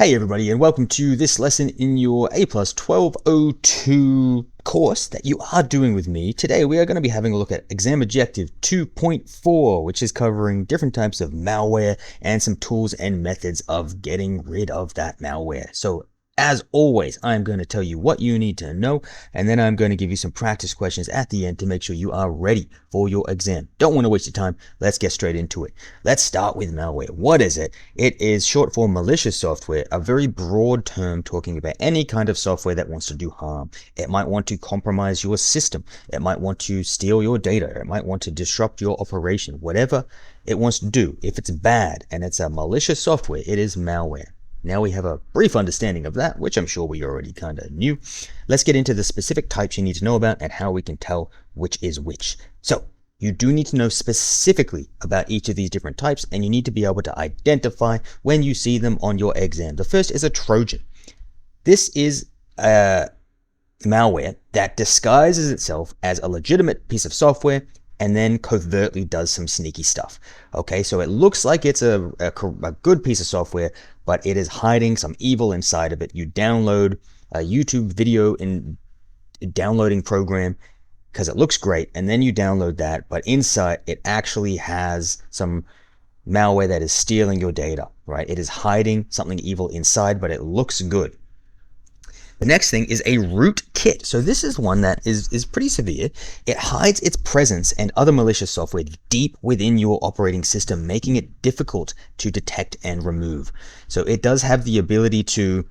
Hey everybody, and welcome to this lesson in your A+ 1202 course that you are doing with me. Today we are going to be having a look at exam objective 2.4, which is covering different types of malware and some tools and methods of getting rid of that malware. So as always, I'm going to tell you what you need to know, and then I'm going to give you some practice questions at the end to make sure you are ready for your exam. Don't want to waste your time. Let's get straight into it. Let's start with malware. What is it? It is short for malicious software, a very broad term talking about any kind of software that wants to do harm. It might want to compromise your system. It might want to steal your data. It might want to disrupt your operation. Whatever it wants to do, if it's bad and it's a malicious software, it is malware. Now we have a brief understanding of that, which I'm sure we already kind of knew. Let's get into the specific types you need to know about and how we can tell which is which. So you do need to know specifically about each of these different types, and you need to be able to identify when you see them on your exam. The first is a Trojan. This is a malware that disguises itself as a legitimate piece of software and then covertly does some sneaky stuff. Okay, so it looks like it's a good piece of software, but it is hiding some evil inside of it. You download a YouTube video in downloading program because it looks great, and then you download that, but inside it actually has some malware that is stealing your data, right? It is hiding something evil inside, but it looks good. The next thing is a rootkit. So this is one that is pretty severe. It hides its presence and other malicious software deep within your operating system, making it difficult to detect and remove. So it does have the ability to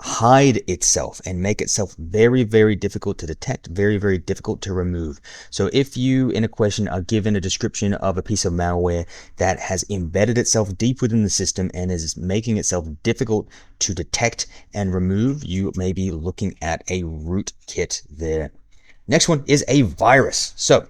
hide itself and make itself very, very difficult to detect, very, very difficult to remove. So if you in a question are given a description of a piece of malware that has embedded itself deep within the system and is making itself difficult to detect and remove, you may be looking at a rootkit there. Next one is a virus. So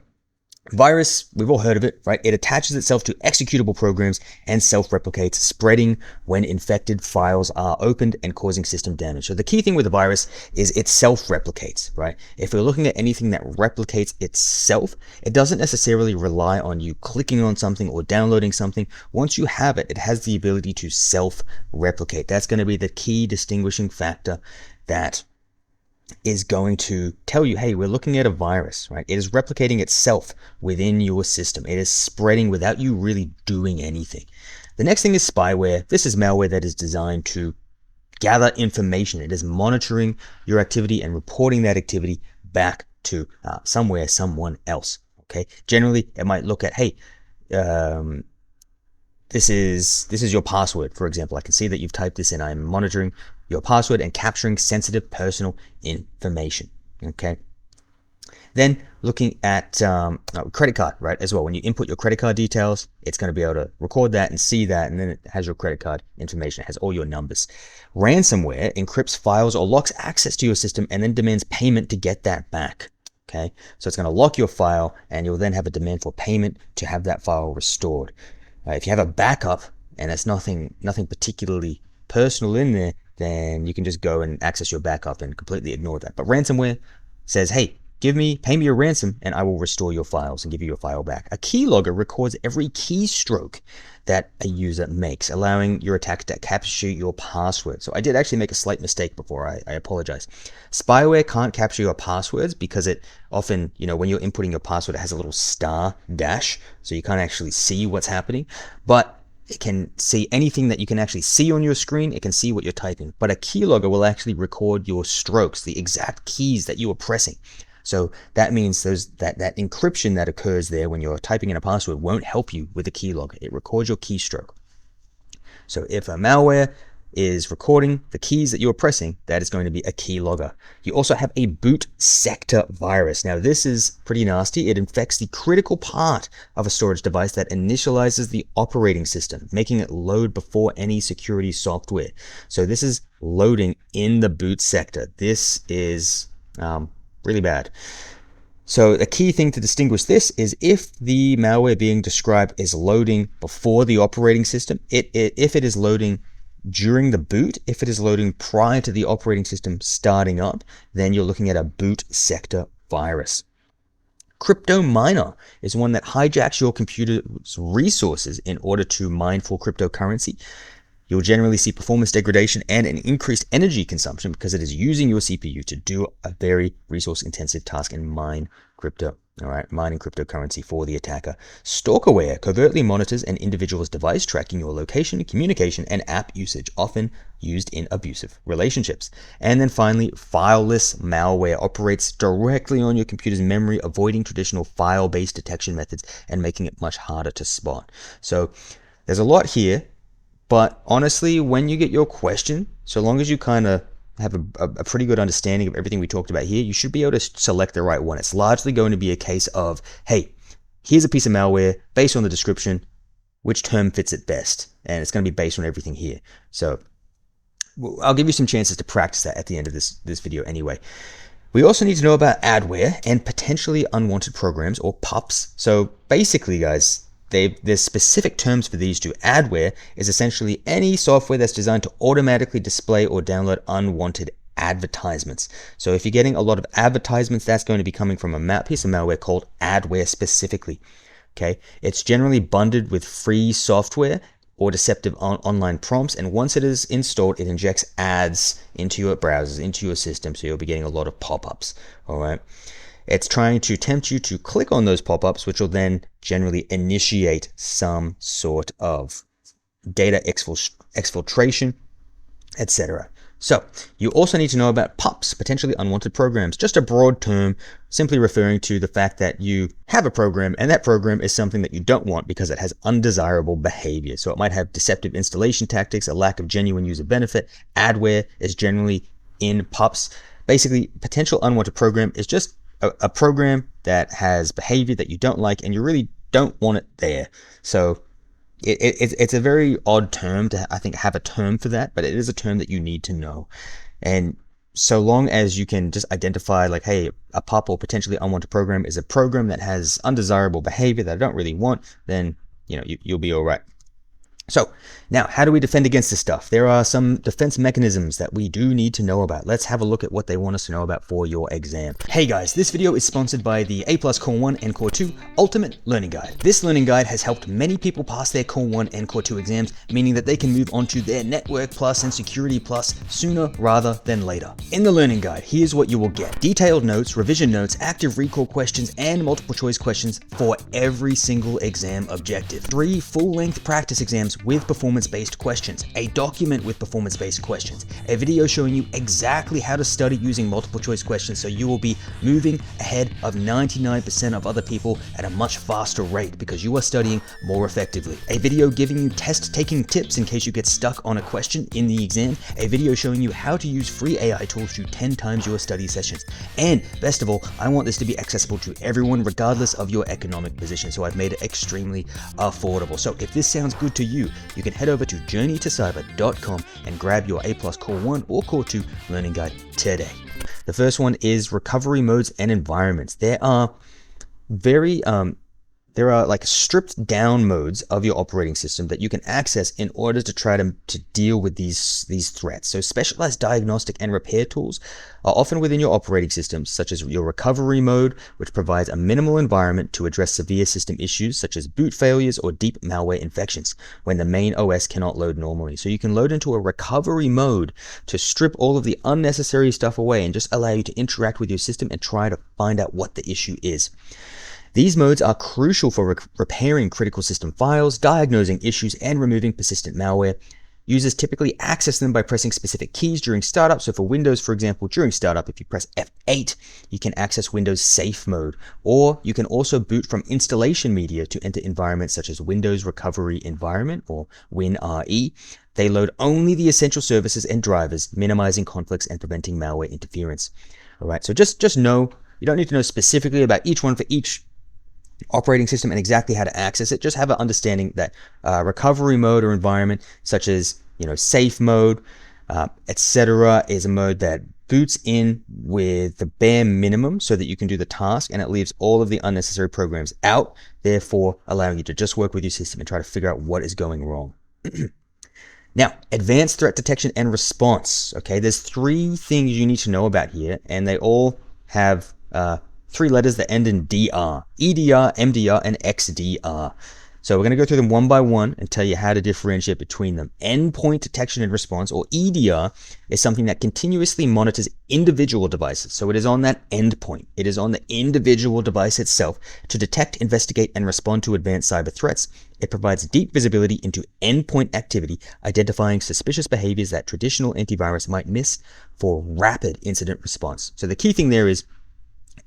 virus, we've all heard of it, right? It attaches itself to executable programs and self-replicates, spreading when infected files are opened and causing system damage. So the key thing with a virus is it self-replicates, right? If we're looking at anything that replicates itself, it doesn't necessarily rely on you clicking on something or downloading something. Once you have it, it has the ability to self-replicate. That's going to be the key distinguishing factor that is going to tell you, hey, we're looking at a virus, right? It is replicating itself within your system. It is spreading without you really doing anything. The next thing is spyware. This is malware that is designed to gather information. It is monitoring your activity and reporting that activity back to someone else. Okay. Generally, it might look at, hey, this is your password, for example. I can see that you've typed this in. I'm monitoring your password and capturing sensitive personal information. Okay. Then looking at credit card, right, as well. When you input your credit card details, it's going to be able to record that and see that, and then it has your credit card information. It has all your numbers. Ransomware encrypts files or locks access to your system and then demands payment to get that back. Okay. So it's going to lock your file, and you'll then have a demand for payment to have that file restored. If you have a backup and it's nothing particularly personal in there, then you can just go and access your backup and completely ignore that. But ransomware says, hey, pay me your ransom and I will restore your files and give you your file back. A keylogger records every keystroke that a user makes, allowing your attacker to capture your password. So I did actually make a slight mistake before. I apologize. Spyware can't capture your passwords because it often, when you're inputting your password, it has a little star dash, so you can't actually see what's happening. But it can see anything that you can actually see on your screen. It can see what you're typing. But a keylogger will actually record your strokes, the exact keys that you are pressing. So that means that encryption that occurs there when you're typing in a password won't help you with the keylogger. It records your keystroke. So if a malware is recording the keys that you're pressing, that is going to be a keylogger. You also have a boot sector virus. Now this is pretty nasty. It infects the critical part of a storage device that initializes the operating system, making it load before any security software. So this is loading in the boot sector. This is really bad. So the key thing to distinguish this is if the malware being described is loading before the operating system, if it is loading during the boot, if it is loading prior to the operating system starting up, then you're looking at a boot sector virus. Crypto miner is one that hijacks your computer's resources in order to mine for cryptocurrency. You'll generally see performance degradation and an increased energy consumption because it is using your CPU to do a very resource-intensive task and mine crypto. All right, mining cryptocurrency for the attacker. Stalkerware covertly monitors an individual's device, tracking your location, communication, and app usage, often used in abusive relationships. And then finally, fileless malware operates directly on your computer's memory, avoiding traditional file-based detection methods and making it much harder to spot. So there's a lot here, but honestly, when you get your question, so long as you kind of have a pretty good understanding of everything we talked about here, you should be able to select the right one. It's largely going to be a case of, hey, here's a piece of malware based on the description, which term fits it best? And it's going to be based on everything here. So I'll give you some chances to practice that at the end of this video anyway. We also need to know about adware and potentially unwanted programs, or PUPs. So basically, guys, there's specific terms for these two. Adware is essentially any software that's designed to automatically display or download unwanted advertisements. So if you're getting a lot of advertisements, that's going to be coming from a piece of malware called adware specifically. Okay, it's generally bundled with free software or deceptive online prompts, and once it is installed, it injects ads into your browsers, into your system, so you'll be getting a lot of pop-ups. All right. It's trying to tempt you to click on those pop-ups, which will then generally initiate some sort of data exfiltration, etc. So you also need to know about PUPs, potentially unwanted programs, just a broad term simply referring to the fact that you have a program and that program is something that you don't want because it has undesirable behavior. So it might have deceptive installation tactics, a lack of genuine user benefit. Adware is generally in PUPs. Basically, potential unwanted program is just a program that has behavior that you don't like and you really don't want it there. So it's a very odd term to, I think, have a term for that, but it is a term that you need to know. And so long as you can just identify like, hey, a PUP or potentially unwanted program is a program that has undesirable behavior that I don't really want, then you'll be all right. So now, how do we defend against this stuff? There are some defense mechanisms that we do need to know about. Let's have a look at what they want us to know about for your exam. Hey guys, this video is sponsored by the A+ Core 1 and Core 2 Ultimate Learning Guide. This learning guide has helped many people pass their Core 1 and Core 2 exams, meaning that they can move on to their Network Plus and Security Plus sooner rather than later. In the learning guide, here's what you will get. Detailed notes, revision notes, active recall questions, and multiple choice questions for every single exam objective. 3 full-length practice exams with performance-based questions, a document with performance-based questions, a video showing you exactly how to study using multiple choice questions so you will be moving ahead of 99% of other people at a much faster rate because you are studying more effectively, a video giving you test-taking tips in case you get stuck on a question in the exam, a video showing you how to use free AI tools to 10 times your study sessions, and best of all, I want this to be accessible to everyone regardless of your economic position, so I've made it extremely affordable. So if this sounds good to you, you can head over to journeytocyber.com and grab your A+ Core 1 or Core 2 learning guide today. The first one is recovery modes and environments. There are like stripped down modes of your operating system that you can access in order to try to deal with these threats. So specialized diagnostic and repair tools are often within your operating system, such as your recovery mode, which provides a minimal environment to address severe system issues such as boot failures or deep malware infections when the main OS cannot load normally. So you can load into a recovery mode to strip all of the unnecessary stuff away and just allow you to interact with your system and try to find out what the issue is. These modes are crucial for repairing critical system files, diagnosing issues, and removing persistent malware. Users typically access them by pressing specific keys during startup. So for Windows, for example, during startup, if you press F8, you can access Windows Safe Mode. Or you can also boot from installation media to enter environments such as Windows Recovery Environment, or WinRE. They load only the essential services and drivers, minimizing conflicts and preventing malware interference. All right, so just know, you don't need to know specifically about each one for each operating system and exactly how to access it. Just have an understanding that recovery mode or environment, such as safe mode, etc., is a mode that boots in with the bare minimum so that you can do the task, and it leaves all of the unnecessary programs out, therefore allowing you to just work with your system and try to figure out what is going wrong. Now, advanced threat detection and response. Okay, there's 3 things you need to know about here, and they all have 3 letters that end in DR: EDR, MDR, and XDR. So we're going to go through them one by one and tell you how to differentiate between them. Endpoint detection and response, or EDR, is something that continuously monitors individual devices. So it is on that endpoint. It is on the individual device itself to detect, investigate, and respond to advanced cyber threats. It provides deep visibility into endpoint activity, identifying suspicious behaviors that traditional antivirus might miss for rapid incident response. So the key thing there is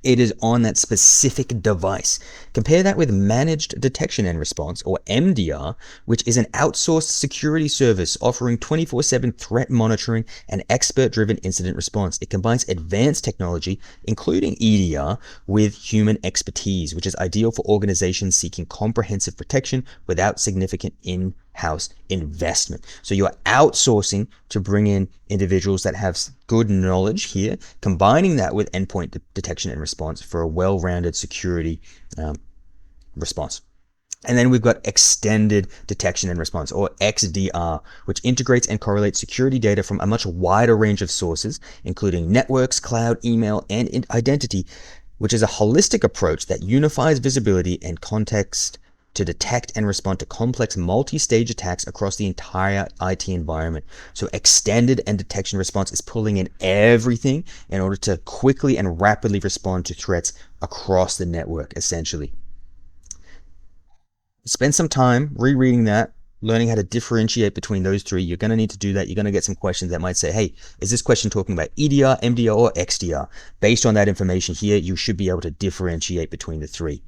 it is on that specific device. Compare that with managed detection and response, or MDR, which is an outsourced security service offering 24/7 threat monitoring and expert-driven incident response. It combines advanced technology, including EDR, with human expertise, which is ideal for organizations seeking comprehensive protection without significant in-house investment. So you're outsourcing to bring in individuals that have good knowledge here, combining that with endpoint detection and response for a well-rounded security response. And then we've got extended detection and response, or XDR, which integrates and correlates security data from a much wider range of sources, including networks, cloud, email, and identity, which is a holistic approach that unifies visibility and context to detect and respond to complex multi-stage attacks across the entire IT environment. So extended and detection response is pulling in everything in order to quickly and rapidly respond to threats across the network, essentially. Spend some time rereading that, learning how to differentiate between those three. You're going to need to do that. You're going to get some questions that might say, hey, is this question talking about EDR, MDR, or XDR? Based on that information here, you should be able to differentiate between the three.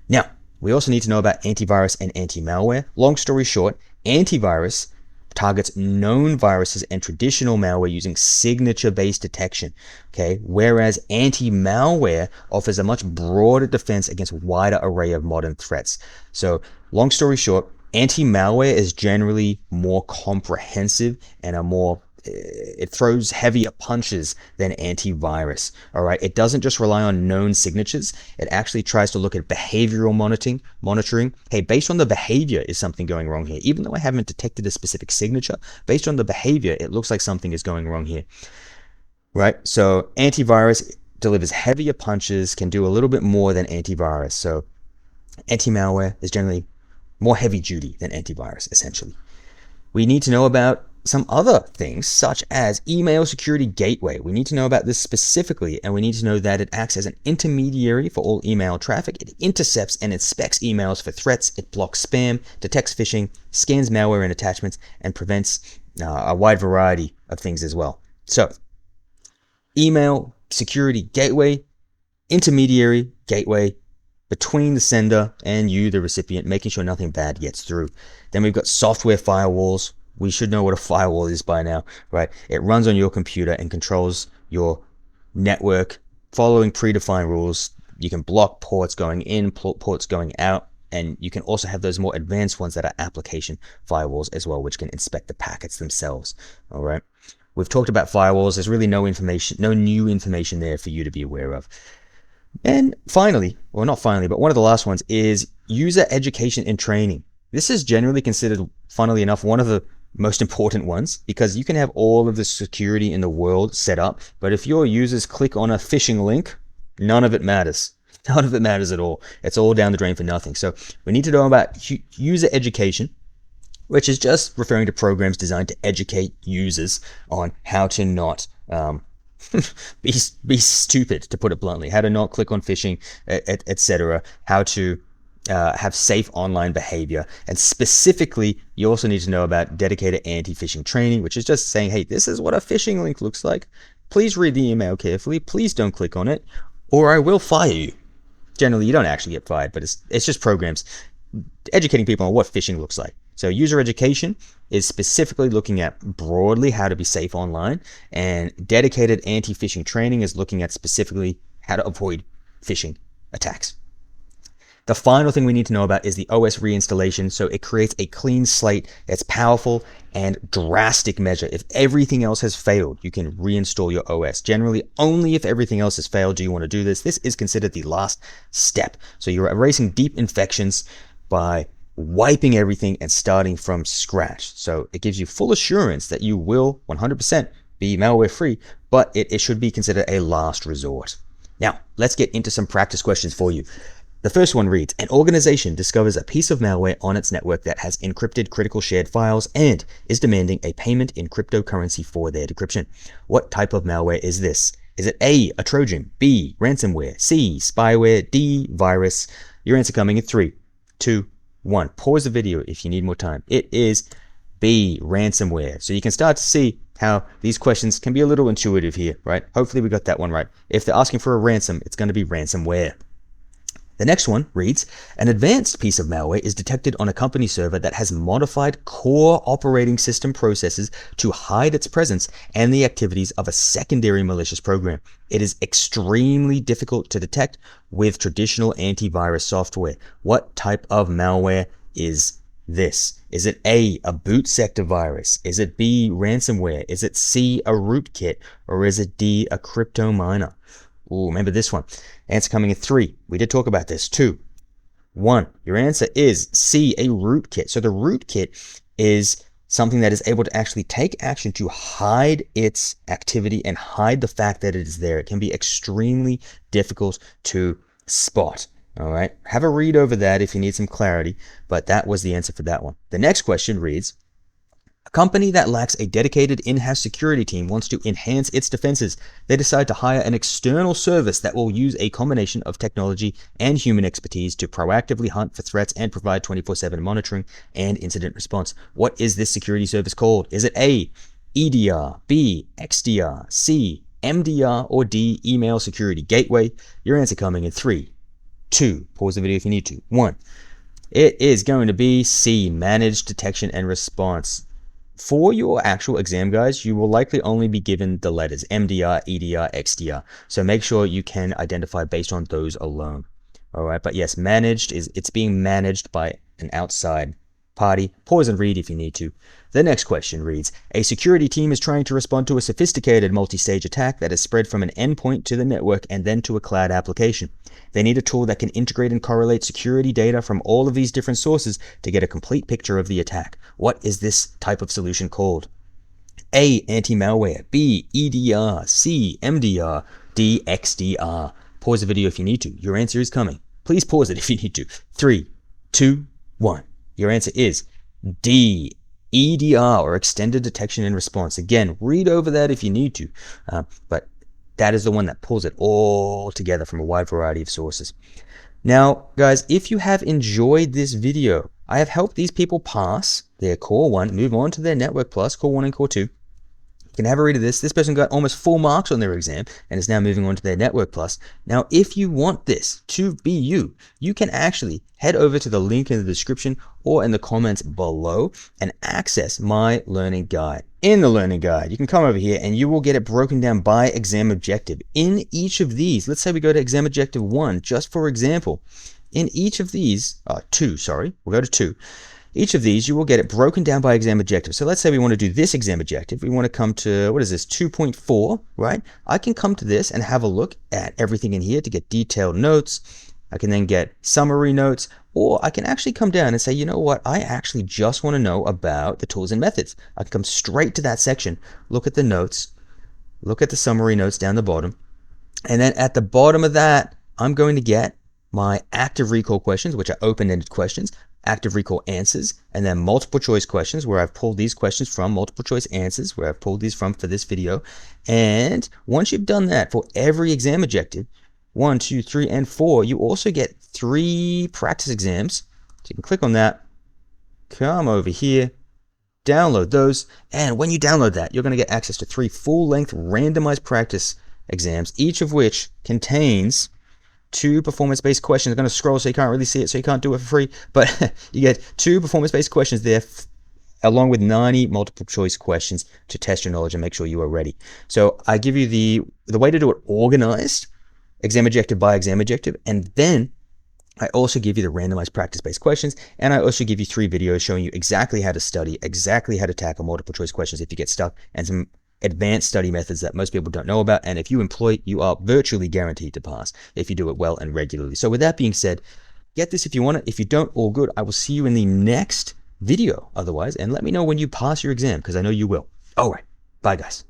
Now, we also need to know about antivirus and anti-malware. Long story short, antivirus targets known viruses and traditional malware using signature-based detection, okay? Whereas anti-malware offers a much broader defense against a wider array of modern threats. So, long story short, anti-malware is generally more comprehensive and it throws heavier punches than antivirus. All right, it doesn't just rely on known signatures. It actually tries to look at behavioral monitoring. Hey, based on the behavior, is something going wrong here? Even though I haven't detected a specific signature, based on the behavior, it looks like something is going wrong here. Right? So antivirus delivers heavier punches, can do a little bit more than antivirus. So anti-malware is generally more heavy duty than antivirus, essentially. We need to know about some other things, such as email security gateway. We need to know about this specifically, and we need to know that it acts as an intermediary for all email traffic. It intercepts and inspects emails for threats. It blocks spam, detects phishing, scans malware and attachments, and prevents a wide variety of things as well. So, email security gateway, intermediary gateway between the sender and you, the recipient, making sure nothing bad gets through. Then we've got software firewalls. We should know what a firewall is by now, right? It runs on your computer and controls your network following predefined rules. You can block ports going in, ports going out, and you can also have those more advanced ones that are application firewalls as well, which can inspect the packets themselves, all right? We've talked about firewalls. There's really no new information there for you to be aware of. And finally, well, not finally, but one of the last ones is user education and training. This is generally considered, funnily enough, one of the most important ones, because you can have all of the security in the world set up, but if your users click on a phishing link, none of it matters. None of it matters at all. It's all down the drain for nothing. So we need to know about user education, which is just referring to programs designed to educate users on how to not be stupid, to put it bluntly, how to not click on phishing, etc., how to have safe online behavior. And specifically, you also need to know about dedicated anti-phishing training, which is just saying, hey, this is what a phishing link looks like. Please read the email carefully. Please don't click on it, or I will fire you. Generally, you don't actually get fired, but it's just programs educating people on what phishing looks like. So user education is specifically looking at broadly how to be safe online, and dedicated anti-phishing training is looking at specifically how to avoid phishing attacks. The final thing we need to know about is the OS reinstallation. So it creates a clean slate that's powerful and drastic measure. If everything else has failed, you can reinstall your OS. Generally, only if everything else has failed do you want to do this. This is considered the last step. So you're erasing deep infections by wiping everything and starting from scratch. So it gives you full assurance that you will 100% be malware free, but it should be considered a last resort. Now, let's get into some practice questions for you. The first one reads, an organization discovers a piece of malware on its network that has encrypted critical shared files and is demanding a payment in cryptocurrency for their decryption. What type of malware is this? Is it A, a Trojan, B, ransomware, C, spyware, D, virus? Your answer coming in 3, 2, 1. Pause the video if you need more time. It is B, ransomware. So you can start to see how these questions can be a little intuitive here, right? Hopefully we got that one right. If they're asking for a ransom, it's going to be ransomware. The next one reads, an advanced piece of malware is detected on a company server that has modified core operating system processes to hide its presence and the activities of a secondary malicious program. It is extremely difficult to detect with traditional antivirus software. What type of malware is this? Is it A, a boot sector virus? Is it B, ransomware? Is it C, a rootkit? Or is it D, a crypto miner? Ooh, remember this one. Answer coming in 3. We did talk about this. 2, 1. Your answer is C, a rootkit. So the rootkit is something that is able to actually take action to hide its activity and hide the fact that it is there. It can be extremely difficult to spot. All right. Have a read over that if you need some clarity, but that was the answer for that one. The next question reads, a company that lacks a dedicated in-house security team wants to enhance its defenses. They decide to hire an external service that will use a combination of technology and human expertise to proactively hunt for threats and provide 24/7 monitoring and incident response. What is this security service called? Is it A, EDR, B, XDR, C, MDR, or D, email security gateway? Your answer coming in 3, 2. Pause the video if you need to. 1. It is going to be C, managed detection and response. For your actual exam, guys, you will likely only be given the letters MDR, EDR, XDR. So make sure you can identify based on those alone. All right, but yes, managed it's being managed by an outside party. Pause and read if you need to. The next question reads, a security team is trying to respond to a sophisticated multi-stage attack that is spread from an endpoint to the network and then to a cloud application. They need a tool that can integrate and correlate security data from all of these different sources to get a complete picture of the attack. What is this type of solution called? A, anti-malware, B, EDR, C, MDR, D, XDR. Pause the video if you need to. Your answer is coming. Please pause it if you need to. 3, 2, 1. Your answer is D, EDR, or Extended Detection and Response. Again, read over that if you need to, but that is the one that pulls it all together from a wide variety of sources. Now, guys, if you have enjoyed this video, I have helped these people pass their Core 1, move on to their Network Plus, Core 1 and Core 2. You can have a read of this. This person got almost 4 marks on their exam and is now moving on to their Network Plus. Now, if you want this to be you, you can actually head over to the link in the description or in the comments below and access my learning guide. In the learning guide, you can come over here and you will get it broken down by exam objective. In each of these, let's say we go to exam objective 1, just for example. In each of these, 2, sorry, we'll go to 2. Each of these, you will get it broken down by exam objective. So let's say we want to do this exam objective. We want to come to, what is this, 2.4, right? I can come to this and have a look at everything in here to get detailed notes. I can then get summary notes, or I can actually come down and say, you know what, I actually just want to know about the tools and methods. I can come straight to that section, look at the notes, look at the summary notes down the bottom, and then at the bottom of that, I'm going to get my active recall questions, which are open-ended questions, active recall answers, and then multiple choice questions where I've pulled these questions from, multiple choice answers where I've pulled these from for this video. And once you've done that for every exam objective, 1, 2, 3, and 4, you also get 3 practice exams. So you can click on that, come over here, download those, and when you download that, you're going to get access to 3 full-length randomized practice exams, each of which contains 2 performance-based questions. I'm going to scroll so you can't really see it, so you can't do it for free, but you get 2 performance-based questions there, along with 90 multiple choice questions to test your knowledge and make sure you are ready. So I give you the way to do it organized, exam objective by exam objective, and then I also give you the randomized practice-based questions, and I also give you 3 videos showing you exactly how to study, exactly how to tackle multiple choice questions if you get stuck, and some advanced study methods that most people don't know about. And if you employ, you are virtually guaranteed to pass if you do it well and regularly. So with that being said, get this if you want it. If you don't, all good. I will see you in the next video otherwise, and let me know when you pass your exam, because I know you will. All right. Bye, guys.